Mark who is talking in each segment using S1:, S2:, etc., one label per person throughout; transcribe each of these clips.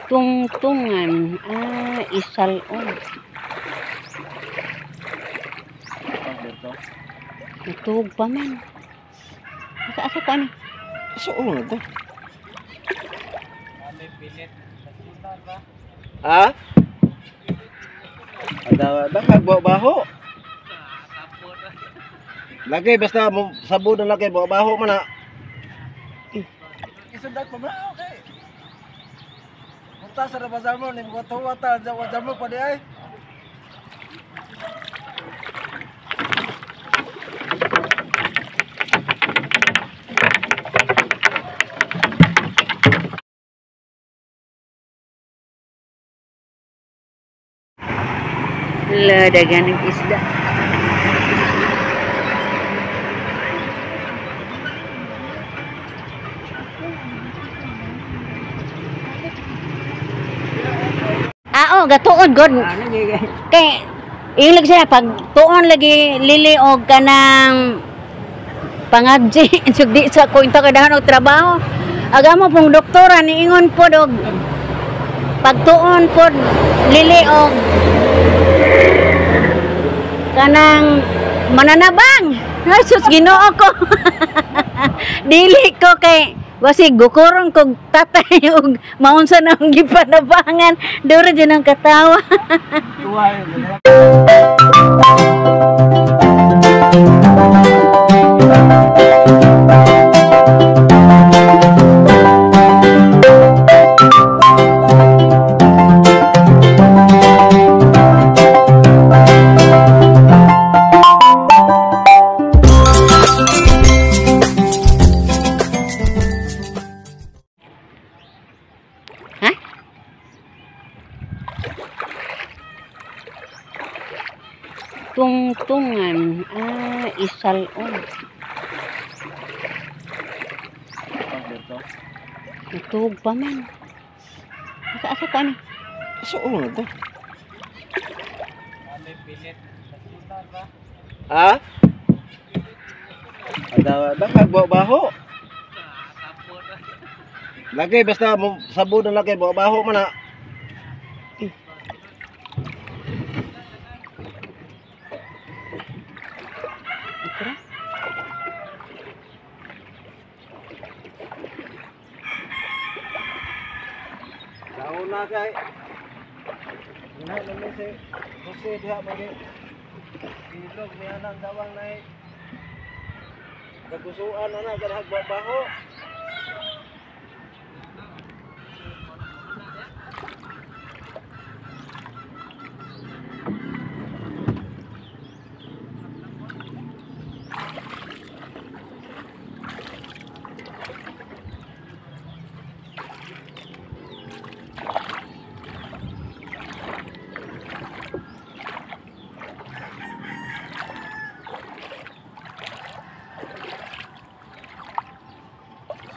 S1: Tungtungan. Isalon. Natug pa man. Asa ka ni?
S2: Suong na to. Ha? Ada kagbaho. Lagi basta sabon na lagi baho man na. Isundag pa ba? Okay. Punta sa bazar mo ni mo tuwata sa mo pa di ay.
S1: Dagan ng isda. Gatuon god. Kay ilig siya pag tuon lagi lili og kanang pangabji sugdi sa ko inta kadahan og trabaho. Aga mo pong doktora niingon pod og pagtuon pod lili og kanang mananabang. Jesus Ginoo ko. Dili ko kay wasi gukurong kog tatay og maunsa na ang gipanabangan. Duro dyan ang katawa. Tungtungan. Isalon. Natug pa man. Asa ka ni?
S2: Suong na to. Ha? Ada kagbaho. Lagi basta sabon na lagi baho man na. Na kay ina naman si Jose diha magi ilog ni anang dawang nay kagusuan ana gadhag baho.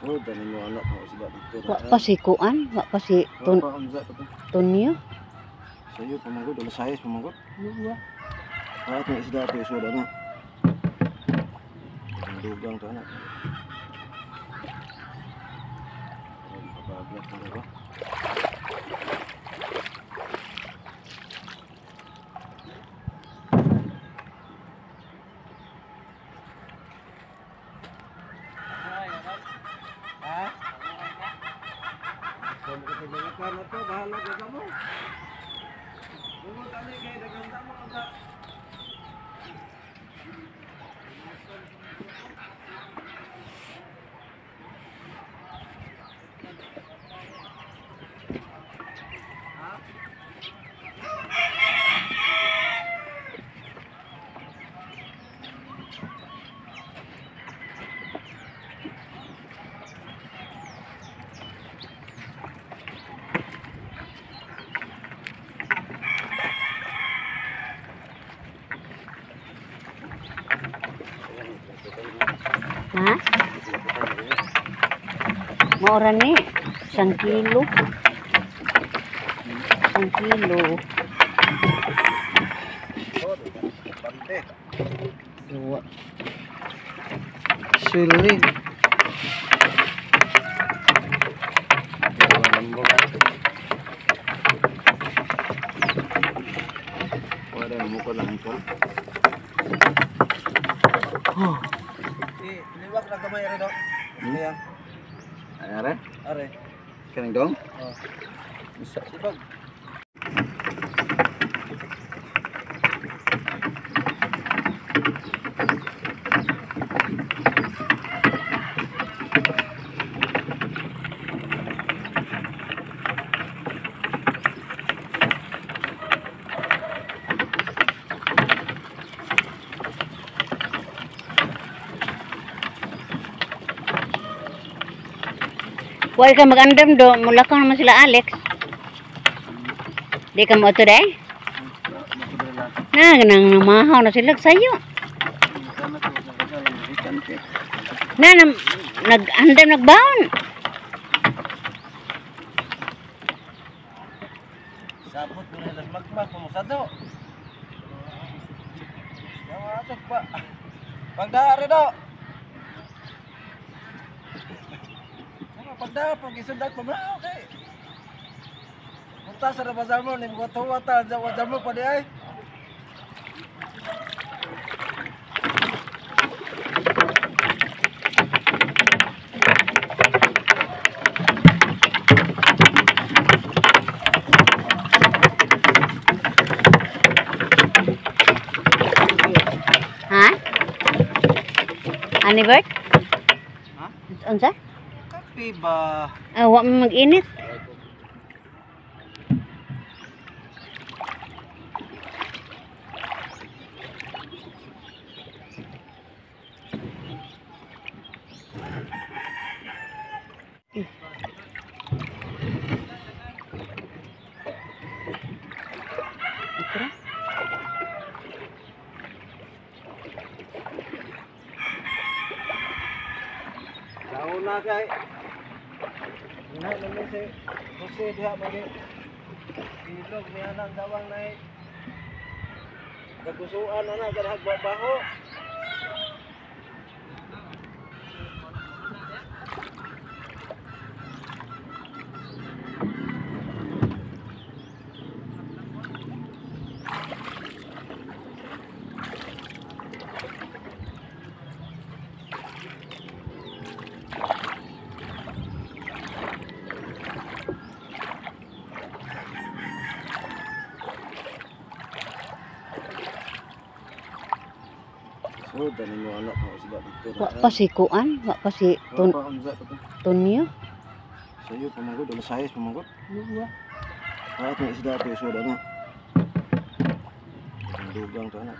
S2: Oh, dami mo anak mo sila dito.
S1: Wa pa si kuan, wa pa si Tonyo.
S2: Sayo pamangkot, dala sayas pamangkot.
S1: Wa.
S2: Para ito isda ito suda na. Dugang to na. Papabiyak ko ba? Kung kita na to, bahala ka mo. Kung kami kay daganda mo ka.
S1: Ha? Maura ni 1 kilo. 1 kilo. Dua.
S2: Sulit. ko lang ito. Liwag na gamay rin do. Ayan. Are? Are. Kaning dong? Oo. Isa. Sibag.
S1: Huwag ka mag-andam do, mula ka naman sila Alex. Di ka mo ito day? Nang namahaw na sila sa'yo. Nag-andam nagbaon.
S2: Sabot mo na ilas magmag, pumusado. Yamasok pa. Pagdari do. Pagdari, pag-isundag pa mga okay. Punta sa nabazar mo, lim ko tuwata, wazar mo pa di ay.
S1: Ha? Anibert?
S2: Ha?
S1: Unsa?
S2: Kapi ba?
S1: Wa mo mag-init.
S2: Laon na kay. Ina naman si Jose diha magi. Ilog niya nang dawang na kagusuan na kadahag baho. So, dali mo anak mo sila dito.
S1: Wa pa si kuan, wa pa si Tonyo.
S2: Sayo pamangkot, dala sayas pamangkot. Para kung isda ito iso na. Ang dugang to anak.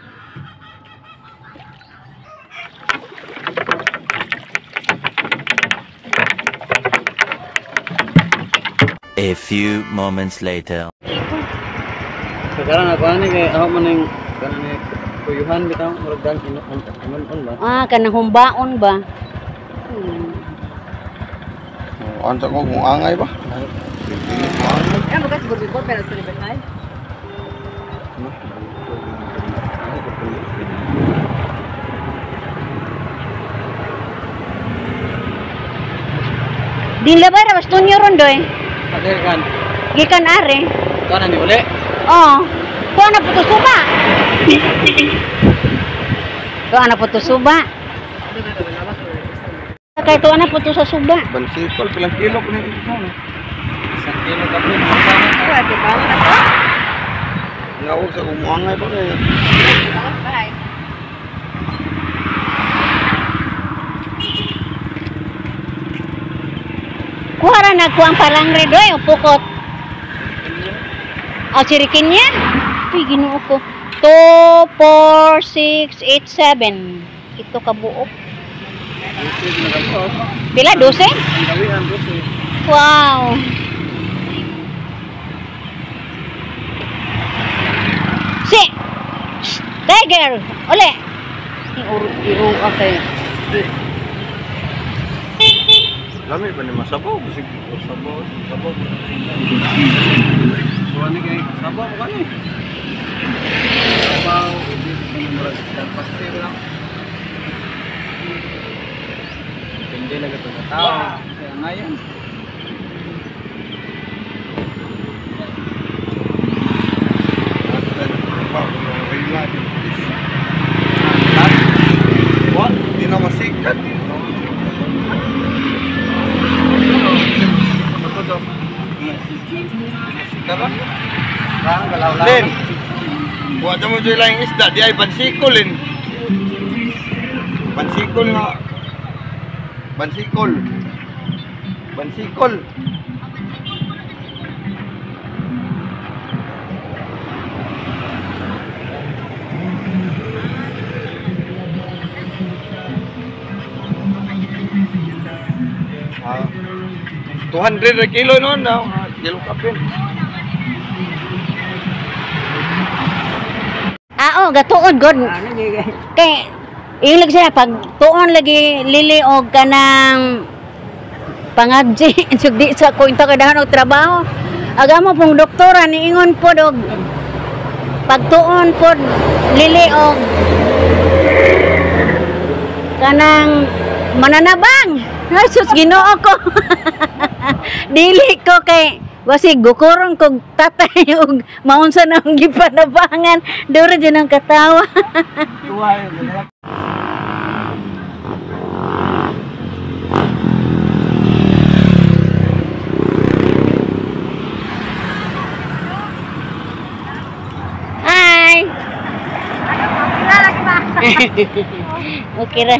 S3: A few moments later.
S2: Sekarang apa nih kayak ako man ning kanang kuyuhan bitaw murag dang inon ba?
S1: Ah, kanang humbaon ba?
S2: Anta ko kung angay ba?
S1: Ano ba siguro ko pero sa libetay? Din labay ra Tonyo ron doy.
S2: Ader kan.
S1: Gikan are.
S2: Kana ni uli.
S1: Oh. Kuha na po to suba. Kuha na po to suba. Kaya tuwa na po to sa suba.
S2: Bansipol pilang kilo ko na ito. 1 kilo ka po.
S1: Pwede ba na to?
S2: Ngawag sa kumuangay ba kaya?
S1: Bye. Kuha ra nagkuang palang redoy o pukot. O sirikin niya. Uy, ginoo ko. 2, 4, 6, 8, 7. Ito kabuok. Pila? 12? Wow. Si! Shh! Tiger! Ole! Iro okay.
S2: Lami pa ni masabaw, bisig sabaw, sabaw. Kuha ni kay sabaw ka ni. Sabaw, hindi mo murag pasti lang. Hindi lang ito na tao. Kaya ngayon.
S4: mo dyan lang yung isda, di ay bansikol eh. Bansikol nga. Bansikol. Bansikol. Ah, 200 na kilo noon daw. Kilo kapin.
S1: Oo, gatuod god.
S2: Ano niya guys?
S1: Kay ilig siya pag tuon lagi lili og kanang pangabji sugdi sa kwenta kadahan og trabaho. Agamo pong doktora niingon po og pagtuon po lili og kanang mananabang. Jesus Ginoo ko. Dili ko kay wasi gukurong kog tatay og maunsa na ang gipanabangan. Duro dyan ang katawa.
S2: Tuwa yun.
S1: Hi. Okay ra.